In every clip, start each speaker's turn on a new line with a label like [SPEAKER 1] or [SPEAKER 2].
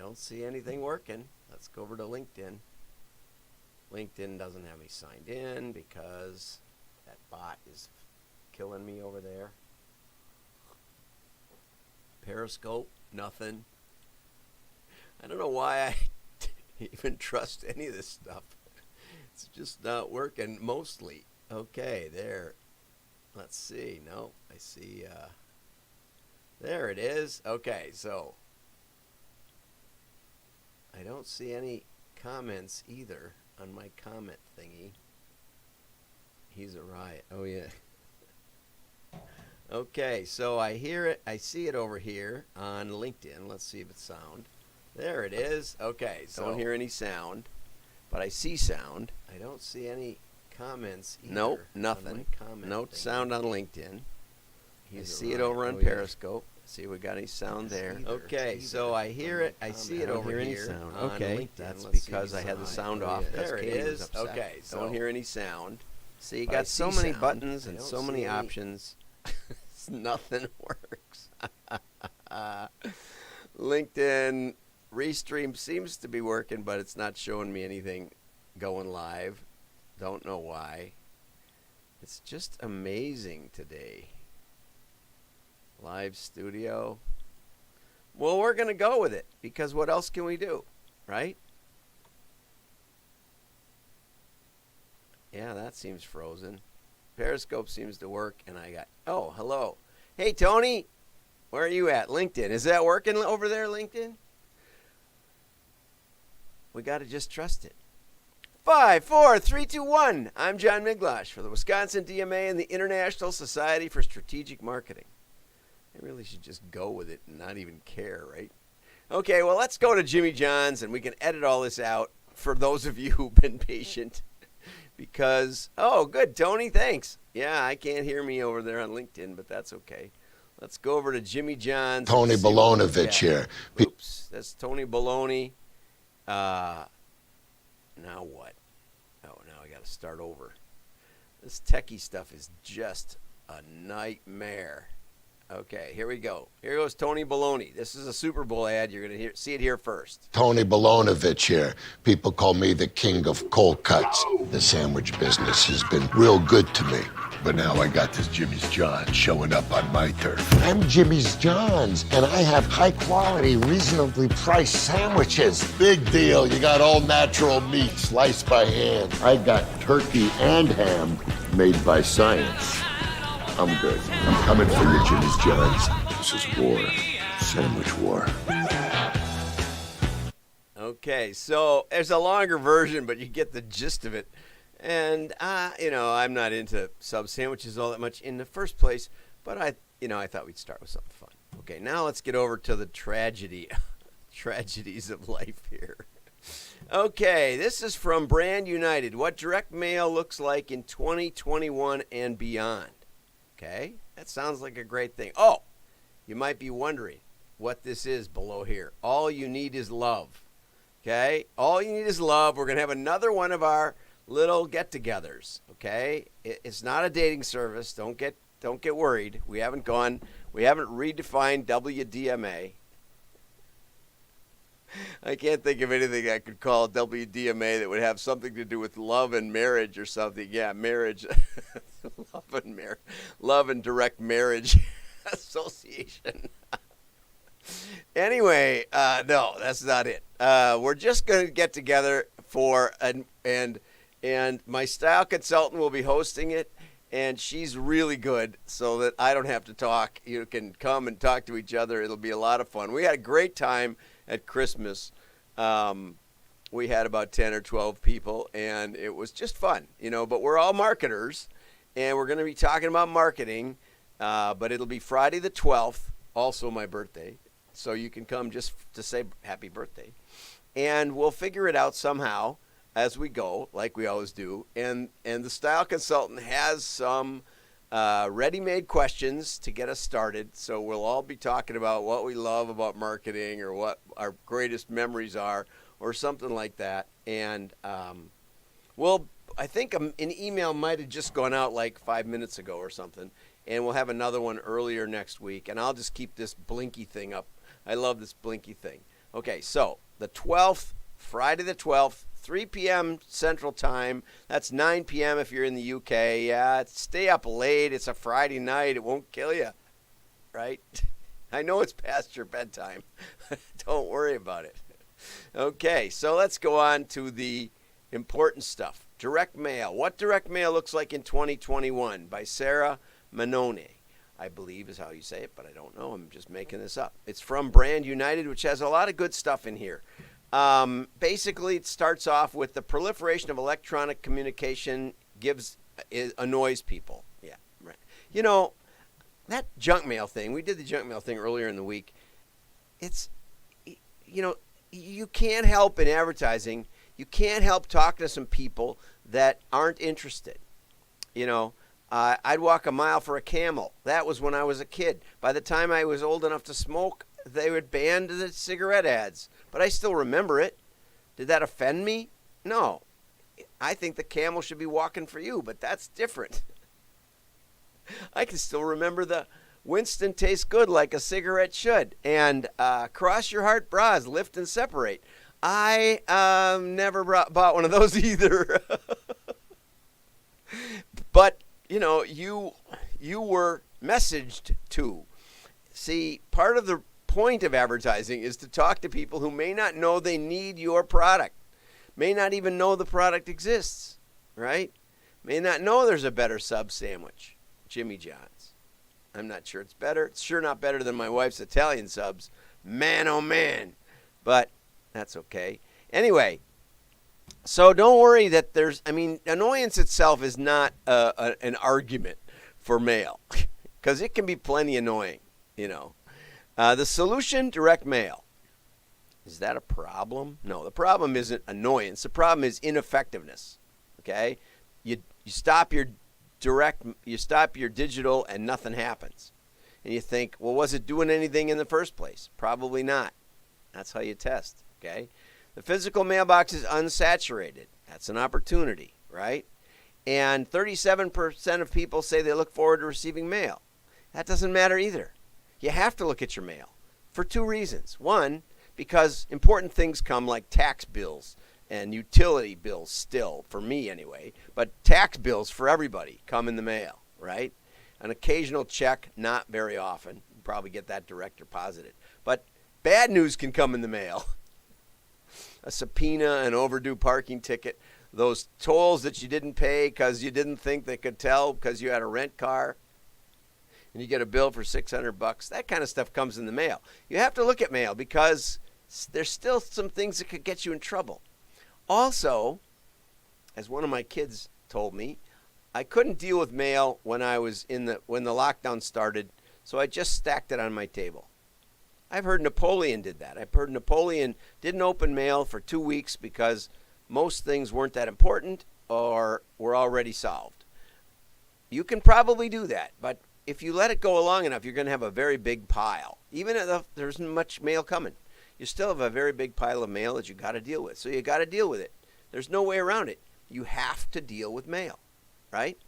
[SPEAKER 1] don't see anything working. Let's go over to LinkedIn. LinkedIn doesn't have me signed in because that bot is killing me over there. Periscope, nothing. I don't know why I even trust any of this stuff. It's just not working mostly. Okay, there. Let's see. No, I see. There it is. Okay, so I don't see any comments either on my comment thingy. He's a riot. Oh, yeah. Okay, so I hear it. I see it over here on LinkedIn. Let's see if it's sound. There it is. Okay, so don't hear any sound, but I see sound. I don't see any comments either. Nope, nothing. No sound on LinkedIn. I see it over on Periscope. See if we got any sound there. Okay, so I hear it. I see it over here. Okay, that's because I had the sound off. There it is. Okay, so don't hear any sound. See, you got so many buttons and so many options. Nothing works. LinkedIn Restream seems to be working, but it's not showing me anything going live. Don't know why. It's just amazing today. Live studio. Well, we're going to go with it because what else can we do, right? Yeah, that seems frozen. Periscope seems to work, and I got, oh, hello. Hey, Tony, where are you at? LinkedIn. Is that working over there, LinkedIn? We got to just trust it. 5, 4, 3, 2, 1. I'm John Miglosh for the Wisconsin DMA and the International Society for Strategic Marketing. I really should just go with it and not even care, right? Okay, well, let's go to Jimmy John's, and we can edit all this out for those of you who've been patient. Because, oh, good, Tony, thanks. Yeah, I can't hear me over there on LinkedIn, but that's okay. Let's go over to Jimmy John's.
[SPEAKER 2] Tony Balonovich here.
[SPEAKER 1] Oops, that's Tony Baloney. Now what? Oh, now I got to start over. This techie stuff is just a nightmare. Okay, here we go. Here goes Tony Baloney. This is a Super Bowl ad. You're going to see it here first.
[SPEAKER 2] Tony Balonovich here. People call me the king of cold cuts. The sandwich business has been real good to me. But now I got this Jimmy's John's showing up on my turf. I'm Jimmy's John's, and I have high-quality, reasonably priced sandwiches. Big deal. You got all natural meat sliced by hand. I got turkey and ham made by science. I'm good. I'm coming for you, Jimmy's John's. This is war. Sandwich war.
[SPEAKER 1] Okay, so there's a longer version, but you get the gist of it. And, I'm not into sub sandwiches all that much in the first place, but I thought we'd start with something fun. Okay, now let's get over to the tragedies of life here. Okay, this is from Brand United. What direct mail looks like in 2021 and beyond. Okay, that sounds like a great thing. Oh, you might be wondering what this is below here. All you need is love. Okay, all you need is love. We're going to have another one of our little get-togethers. Okay, it's not a dating service. Don't get worried. We haven't redefined WDMA. I can't think of anything I could call WDMA that would have something to do with love and marriage or something. Yeah, marriage. Love and Direct Marriage Association. Anyway, no, that's not it. We're just going to get together and my style consultant will be hosting it, and she's really good so that I don't have to talk. You can come and talk to each other. It'll be a lot of fun. We had a great time at Christmas. We had about 10 or 12 people, and it was just fun, but we're all marketers, and we're going to be talking about marketing, but it'll be Friday the 12th, also my birthday, so you can come just to say happy birthday, and we'll figure it out somehow as we go, like we always do, and the style consultant has some ready-made questions to get us started, so we'll all be talking about what we love about marketing or what our greatest memories are or something like that. And I think an email might have just gone out like 5 minutes ago or something, and we'll have another one earlier next week, and I'll just keep this blinky thing up. I love this blinky thing. Okay, so the 12th, Friday the 12th, 3 p.m. Central Time. That's 9 p.m. if you're in the UK. Yeah, stay up late. It's a Friday night. It won't kill you, right? I know it's past your bedtime. Don't worry about it. Okay, so let's go on to the important stuff. Direct mail. What direct mail looks like in 2021 by Sarah Manone, I believe is how you say it, but I don't know. I'm just making this up. It's from Brand United, which has a lot of good stuff in here. Basically, it starts off with the proliferation of electronic communication annoys people. Yeah, right. You know, that junk mail thing, we did the junk mail thing earlier in the week. It's, you know, you can't help in advertising. You can't help talking to some people that aren't interested. You know, I'd walk a mile for a Camel. That was when I was a kid. By the time I was old enough to smoke, they would ban the cigarette ads. But I still remember it. Did that offend me? No. I think the Camel should be walking for you, but that's different. I can still remember the Winston tastes good like a cigarette should. And cross your heart bras, lift and separate. I never bought one of those either. But, you know, you were messaged to. See, part of the point of advertising is to talk to people who may not know they need your product, may not even know the product exists, right? May not know there's a better sub sandwich, Jimmy John's. I'm not sure it's better. It's sure not better than my wife's Italian subs. Man, oh man. But that's okay. Anyway, so don't worry that annoyance itself is not an argument for mail because it can be plenty annoying, you know. The solution, direct mail. Is that a problem? No, the problem isn't annoyance. The problem is ineffectiveness. Okay? You stop your digital and nothing happens. And you think, well, was it doing anything in the first place? Probably not. That's how you test. Okay? The physical mailbox is unsaturated. That's an opportunity, right? And 37% of people say they look forward to receiving mail. That doesn't matter either. You have to look at your mail for two reasons. One, because important things come like tax bills and utility bills still, for me anyway, but tax bills for everybody come in the mail, right? An occasional check, not very often. You probably get that direct deposited. But bad news can come in the mail. A subpoena, an overdue parking ticket, those tolls that you didn't pay because you didn't think they could tell because you had a rent car. And you get a bill for $600. That kind of stuff comes in the mail. You have to look at mail because there's still some things that could get you in trouble. Also, as one of my kids told me, I couldn't deal with mail when the lockdown started, so I just stacked it on my table. I've heard Napoleon did that. I've heard Napoleon didn't open mail for 2 weeks because most things weren't that important or were already solved. You can probably do that, but if you let it go long enough, you're going to have a very big pile. Even if there isn't much mail coming, you still have a very big pile of mail that you got to deal with. So you got to deal with it. There's no way around it. You have to deal with mail, right?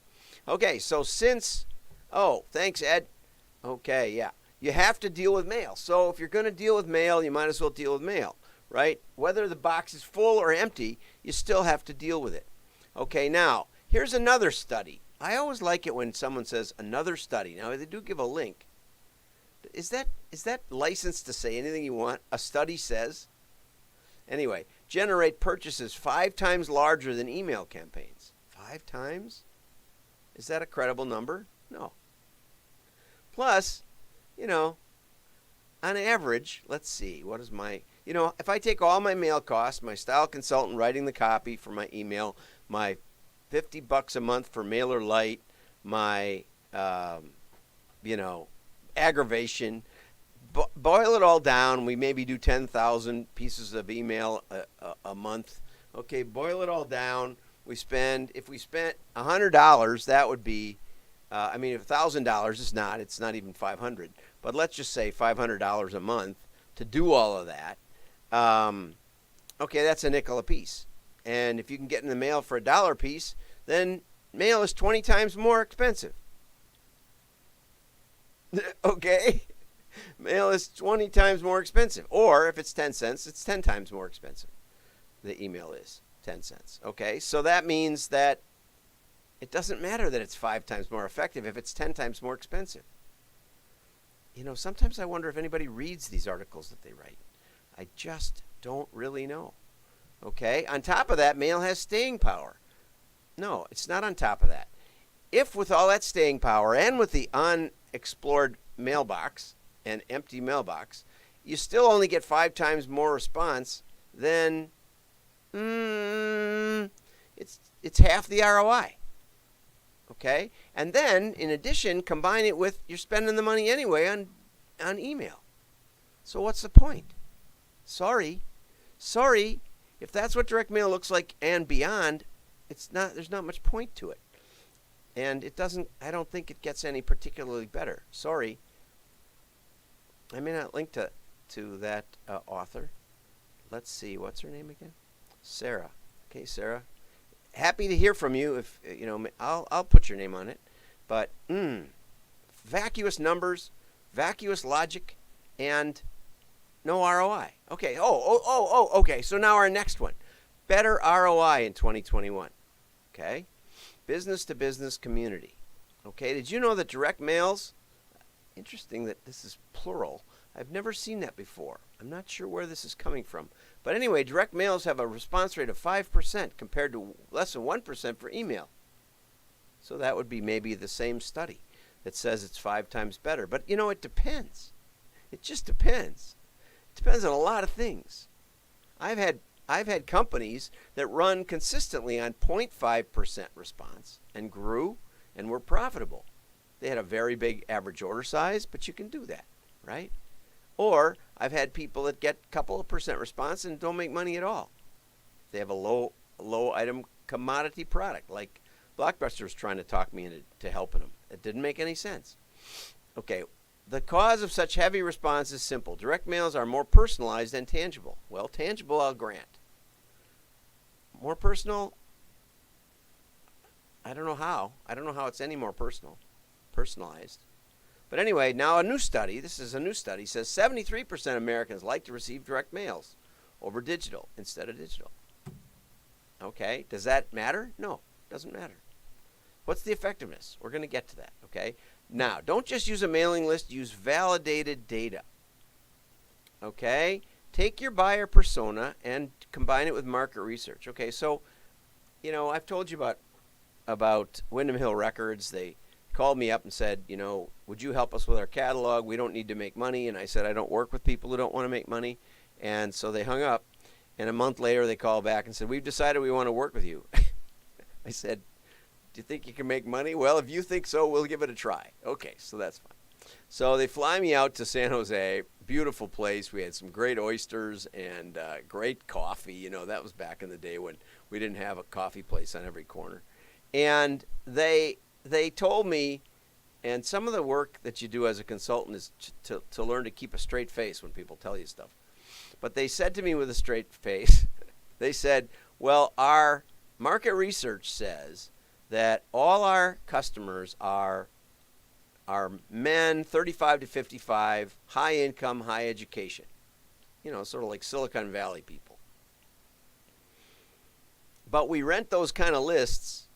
[SPEAKER 1] Okay, so thanks, Ed. Okay, yeah. You have to deal with mail. So if you're going to deal with mail, you might as well deal with mail, right? Whether the box is full or empty, you still have to deal with it. Okay, now, here's another study. I always like it when someone says another study. Now, they do give a link. Is that licensed to say anything you want? A study says. Anyway, generate purchases 5 times larger than email campaigns. 5 times? Is that a credible number? No. Plus, on average, let's see, what is if I take all my mail costs, my style consultant writing the copy for my email, my $50 a month for MailerLite, my, aggravation. Boil it all down. We maybe do 10,000 pieces of email a month. Okay, boil it all down. If we spent $100, that would be, if $1,000 it's not even 500. But let's just say $500 a month to do all of that. Okay, that's a nickel a piece. And if you can get in the mail for $1 a piece, then mail is 20 times more expensive. Okay? mail is 20 times more expensive. Or if it's 10 cents, it's 10 times more expensive. The email is 10 cents. Okay, so that means that it doesn't matter that it's 5 times more effective if it's 10 times more expensive. Sometimes I wonder if anybody reads these articles that they write. I just don't really know. Okay, on top of that, mail has staying power. No, it's not on top of that. If with all that staying power and with the unexplored mailbox and empty mailbox, you still only get 5 times more response, then it's half the ROI. Okay? And then, in addition, combine it with you're spending the money anyway on email. So what's the point? Sorry. If that's what direct mail looks like and beyond, there's not much point to it. And I don't think it gets any particularly better. Sorry. I may not link to that author. Let's see, what's her name again? Sarah. Okay, Sarah. Happy to hear from you. If I'll put your name on it. But vacuous numbers, vacuous logic, and no ROI. Okay. Okay. So now our next one, better ROI in 2021. Okay, business to business community. Okay, did you know that direct mails? Interesting that this is plural. I've never seen that before. I'm not sure where this is coming from. But anyway, direct mails have a response rate of 5% compared to less than 1% for email. So that would be maybe the same study that says it's 5 times better. But it depends. It just depends. It depends on a lot of things. I've had companies that run consistently on 0.5% response and grew and were profitable. They had a very big average order size, but you can do that, right? Or I've had people that get a couple of percent response and don't make money at all. They have a low item commodity product, like Blockbuster's trying to talk me into helping them. It didn't make any sense. Okay, the cause of such heavy response is simple. Direct mails are more personalized and tangible. Well, tangible I'll grant. More personal, I don't know how. I don't know how it's any more personalized. But anyway, now a new study, says 73% of Americans like to receive direct mails over digital instead of digital. Okay, does that matter? No, doesn't matter. What's the effectiveness? We're going to get to that, okay? Now, don't just use a mailing list, use validated data. Okay? Take your buyer persona and combine it with market research. Okay, so, I've told you about Windham Hill Records. They called me up and said, would you help us with our catalog? We don't need to make money. And I said, I don't work with people who don't want to make money. And so they hung up. And a month later, they called back and said, we've decided we want to work with you. I said, do you think you can make money? Well, if you think so, we'll give it a try. Okay, so that's fine. So they fly me out to San Jose, beautiful place. We had some great oysters and great coffee. That was back in the day when we didn't have a coffee place on every corner. And they told me, and some of the work that you do as a consultant is to learn to keep a straight face when people tell you stuff. But they said to me with a straight face, they said, well, our market research says that all our customers are men 35 to 55, high income, high education. Sort of like Silicon Valley people. But we rent those kind of lists.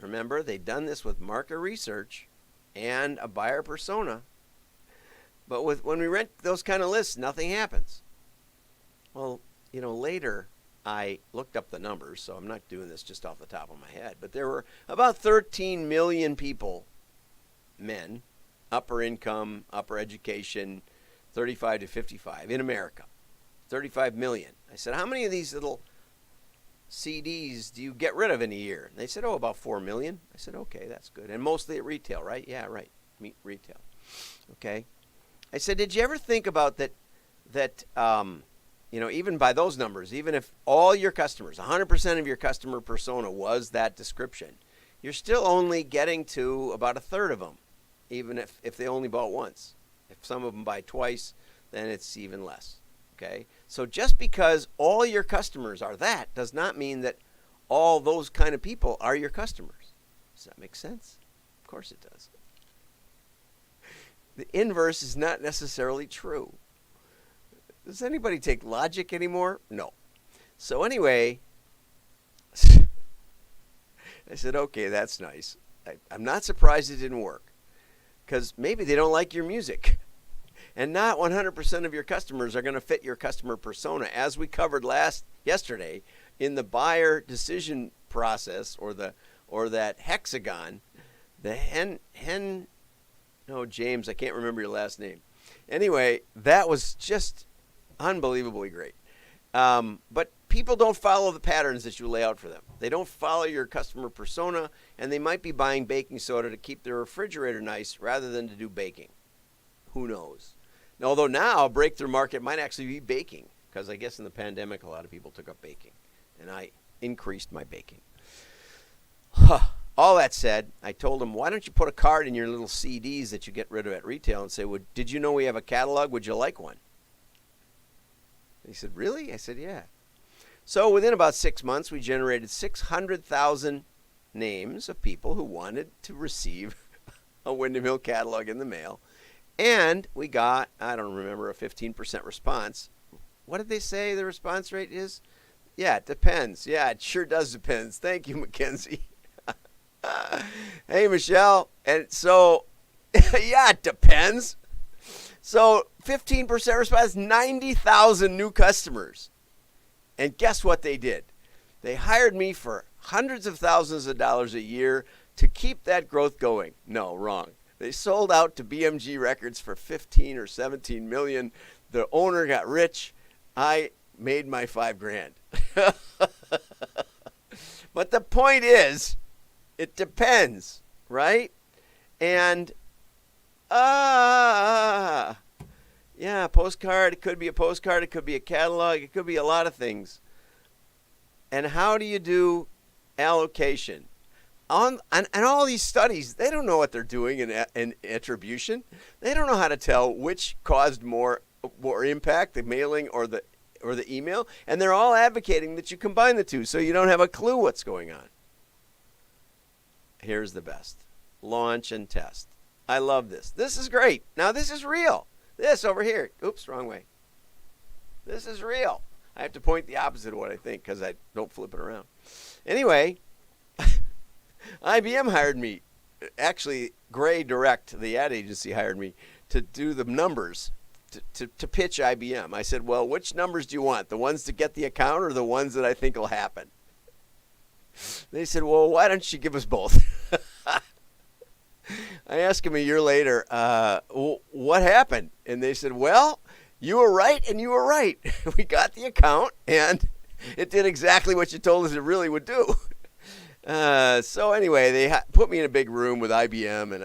[SPEAKER 1] Remember, they've done this with market research and a buyer persona. But when we rent those kind of lists, nothing happens. Well, later I looked up the numbers, so I'm not doing this just off the top of my head. But there were about 13 million people, men, upper income, upper education, 35 to 55 in America. 35 million. I said, how many of these little CDs do you get rid of in a year? And they said, about 4 million. I said, okay, that's good. And mostly at retail, right? Yeah, right. Meat retail. Okay. I said, did you ever think about that even by those numbers, even if all your customers, 100% of your customer persona was that description, you're still only getting to about a third of them, even if they only bought once. If some of them buy twice, then it's even less. Okay? So just because all your customers are that does not mean that all those kind of people are your customers. Does that make sense? Of course it does. the inverse is not necessarily true. Does anybody take logic anymore? No. So anyway, I said, okay, that's nice. I'm not surprised it didn't work, because maybe they don't like your music. And not 100% of your customers are going to fit your customer persona. As we covered yesterday in the buyer decision process, or that hexagon, James, I can't remember your last name. Anyway, that was just unbelievably great. But people don't follow the patterns that you lay out for them. They don't follow your customer persona, and they might be buying baking soda to keep their refrigerator nice rather than to do baking. Who knows? Although now a breakthrough market might actually be baking, because I guess in the pandemic a lot of people took up baking, and I increased my baking. All that said, I told him, why don't you put a card in your little CDs that you get rid of at retail and say, well, did you know we have a catalog? Would you like one? He said, really? I said, yeah. So within about 6 months, we generated 600,000 names of people who wanted to receive a Windham Hill catalog in the mail. And we got, I don't remember, a 15% response. What did they say the response rate is? Yeah, it depends. Yeah, it sure does depend. Thank you, Mackenzie. Hey, Michelle. And so, yeah, it depends. So 15% response, 90,000 new customers. And guess what they did? They hired me for hundreds of thousands of dollars a year to keep that growth going. No, wrong. They sold out to BMG Records for 15 or 17 million. The owner got rich. I made my $5,000. But the point is, it depends, right? And yeah, postcard, it could be a postcard, it could be a catalog, it could be a lot of things. And how do you do allocation? And all these studies, they don't know what they're doing in attribution. They don't know how to tell which caused more impact, the mailing or the email. And they're all advocating that you combine the two so you don't have a clue what's going on. Here's the best. Launch and test. I love this. This is great. Now this is real. This over here. Oops, wrong way. This is real. I have to point the opposite of what I think because I don't flip it around. Anyway, IBM hired me. Actually, Gray Direct, the ad agency, hired me to do the numbers, to pitch IBM. I said, well, which numbers do you want? The ones to get the account or the ones that I think will happen? They said, well, why don't you give us both? I asked him a year later, what happened? And they said, well, you were right and you were right. We got the account and it did exactly what you told us it really would do. So anyway, they put me in a big room with IBM, and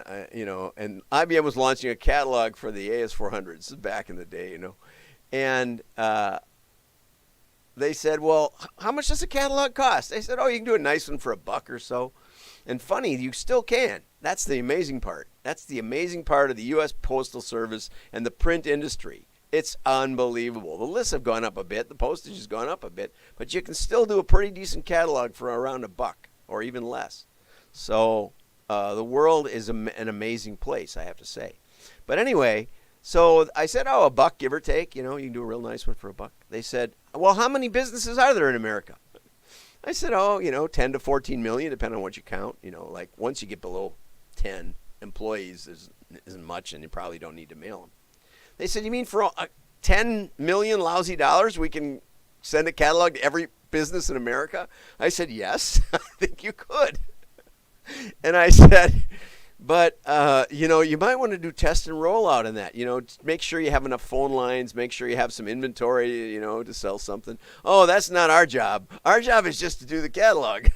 [SPEAKER 1] and IBM was launching a catalog for the AS400s. This is back in the day, and they said, well, how much does a catalog cost? They said, oh, you can do a nice one for $1 or so. And funny, you still can. That's the amazing part. That's the amazing part of the U.S. Postal Service and the print industry. It's unbelievable. The lists have gone up a bit. The postage has gone up a bit. But you can still do a pretty decent catalog for around $1 or even less. So the world is an amazing place, I have to say. But anyway, so I said, oh, $1, give or take. You can do a real nice one for $1. They said, well, how many businesses are there in America? I said, 10 to 14 million, depending on what you count. Like once you get below 10 employees, isn't much, and you probably don't need to mail them. They said, you mean for 10 million lousy dollars, we can send a catalog to every business in America? I said, yes, I think you could. And I said, but, you might want to do test and rollout in that, make sure you have enough phone lines, make sure you have some inventory, to sell something. Oh, that's not our job. Our job is just to do the catalog.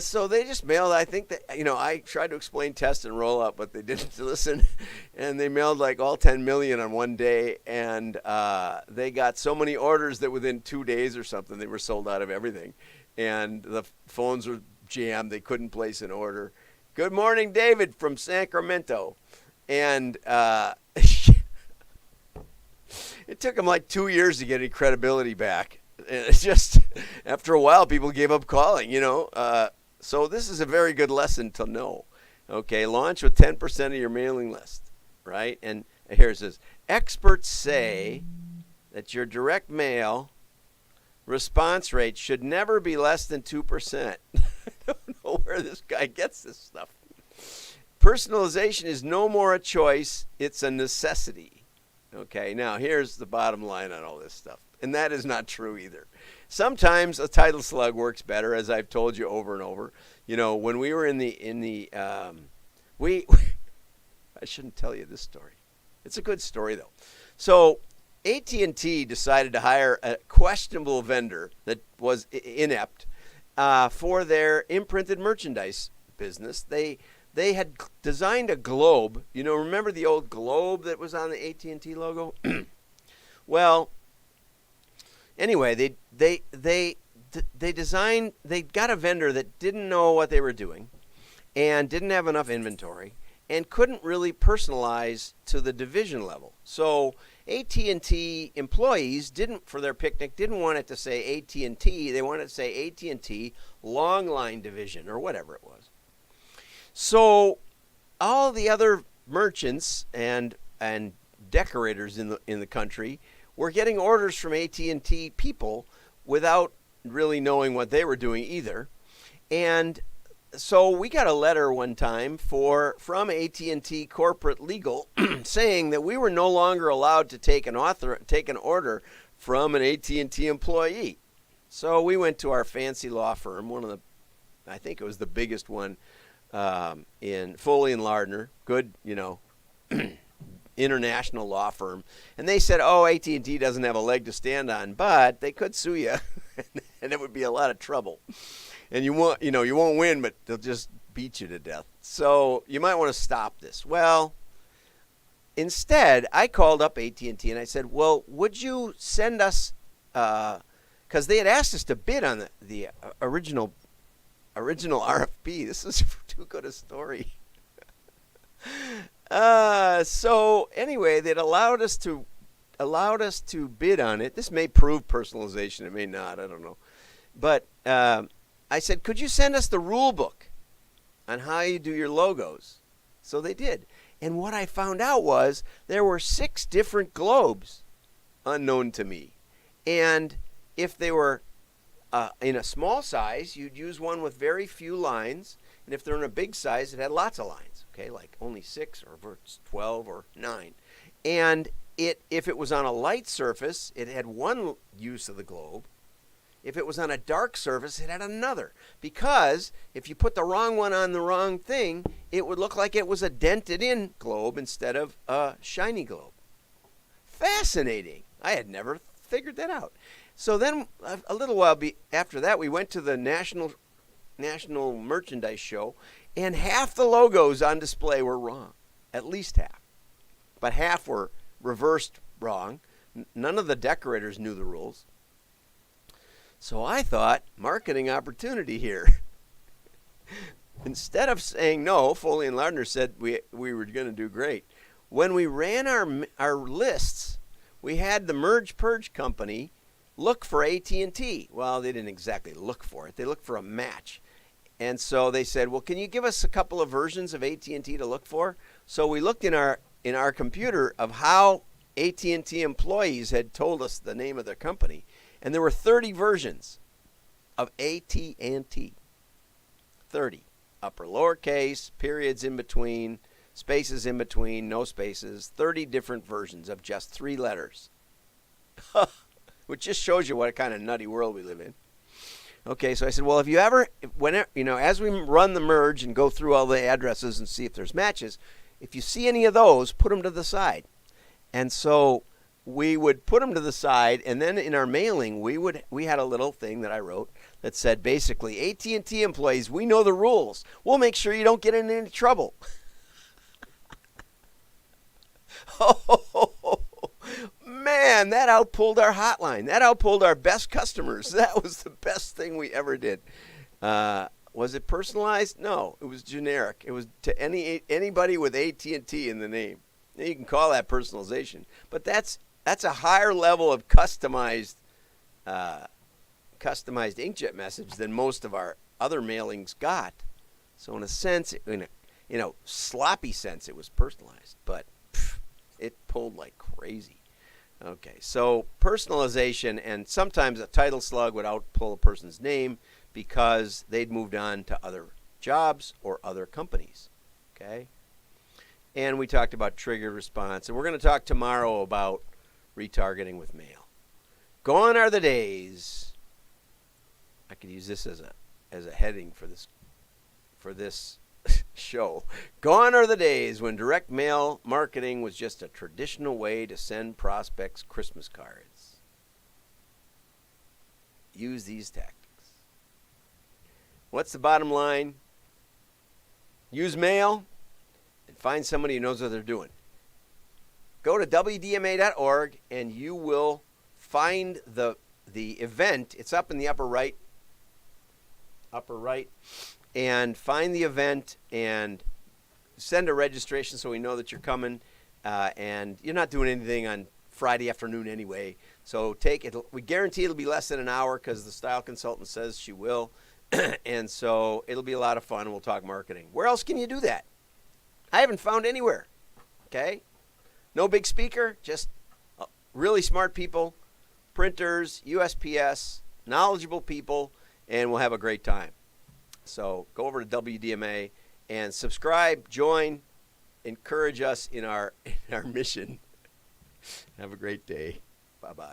[SPEAKER 1] So they just mailed, I think that, I tried to explain test and rollout, but they didn't listen. And they mailed like all 10 million on one day. And they got so many orders that within 2 days or something, they were sold out of everything. And the phones were jammed. They couldn't place an order. Good morning, David from Sacramento. And it took them like 2 years to get any credibility back. And it's just, after a while, people gave up calling, So this is a very good lesson to know. Okay, launch with 10% of your mailing list, right? And here it says, experts say that your direct mail response rate should never be less than 2%. I don't know where this guy gets this stuff. Personalization is no more a choice, it's a necessity. Okay, now here's the bottom line on all this stuff. And that is not true either. Sometimes a title slug works better, as I've told you over and over. You know, when we were I shouldn't tell you this story. It's a good story though. So AT&T decided to hire a questionable vendor that was inept for their imprinted merchandise business. They had designed a globe. You know, remember the old globe that was on the AT&T logo? Well, anyway, they got a vendor that didn't know what they were doing and didn't have enough inventory and couldn't really personalize to the division level. So AT&T employees for their picnic didn't want it to say AT&T. They wanted to say AT&T long line division or whatever it was. So all the other merchants and decorators in the country were getting orders from AT&T people without really knowing what they were doing either. And so we got a letter one time from AT&T corporate legal saying that we were no longer allowed to take an order from an AT&T employee. So we went to our fancy law firm, I think it was the biggest one in Foley and Lardner, good, international law firm, and they said, "Oh, AT&T doesn't have a leg to stand on, but they could sue you, and it would be a lot of trouble, and you won't win, but they'll just beat you to death. So you might want to stop this." Well, instead, I called up AT&T and I said, "Well, would you send us?" Because they had asked us to bid on the original RFP. This is too good a story. So anyway, they'd allowed us to bid on it. This may prove personalization. It may not. I don't know. But I said, "Could you send us the rule book on how you do your logos?" So they did. And what I found out was there were 6 different globes unknown to me. And if they were in a small size, you'd use one with very few lines. And if they're in a big size, it had lots of lines, okay, like only 6 or 12 or 9. And if it was on a light surface, it had one use of the globe. If it was on a dark surface, it had another. Because if you put the wrong one on the wrong thing, it would look like it was a dented-in globe instead of a shiny globe. Fascinating. I had never figured that out. So then a little while after that, we went to the National Merchandise Show, and half the logos on display were wrong. At least half. But half were reversed wrong. None of the decorators knew the rules. So I thought, marketing opportunity here. Instead of saying no, Foley and Lardner said we were going to do great. When we ran our lists, we had the Merge Purge company look for AT&T. Well, they didn't exactly look for it. They looked for a match. And so they said, "Well, can you give us a couple of versions of AT&T to look for?" So we looked in our computer of how AT&T employees had told us the name of their company, and there were 30 versions of AT&T. 30. Upper lowercase, periods in between, spaces in between, no spaces, 30 different versions of just 3 letters. Which just shows you what kind of nutty world we live in. Okay, so I said, well, if you ever, whenever, as we run the merge and go through all the addresses and see if there's matches, if you see any of those, put them to the side. And so we would put them to the side, and then in our mailing, we had a little thing that I wrote that said basically, AT&T employees, we know the rules. We'll make sure you don't get in any trouble. Man, that outpulled our hotline. That outpulled our best customers. That was the best thing we ever did. Was it personalized? No, it was generic. It was to anybody with AT&T in the name. Now, you can call that personalization, but that's a higher level of customized inkjet message than most of our other mailings got. So in a sense, in a sloppy sense, it was personalized, but it pulled like crazy. Okay, so personalization, and sometimes a title slug would outpull a person's name because they'd moved on to other jobs or other companies. Okay, and we talked about triggered response, and we're going to talk tomorrow about retargeting with mail. Gone are the days. I could use this as a heading for this show. Gone are the days when direct mail marketing was just a traditional way to send prospects Christmas cards. Use these tactics. What's the bottom line? Use mail and find somebody who knows what they're doing. Go to WDMA.org and you will find the event. It's up in the upper right. And find the event and send a registration so we know that you're coming. And you're not doing anything on Friday afternoon anyway. So take it. We guarantee it'll be less than an hour because the style consultant says she will. And so it'll be a lot of fun. We'll talk marketing. Where else can you do that? I haven't found anywhere. Okay? No big speaker, just really smart people, printers, USPS, knowledgeable people, and we'll have a great time. So go over to WDMA and subscribe, join, encourage us in our mission. Have a great day. Bye-bye.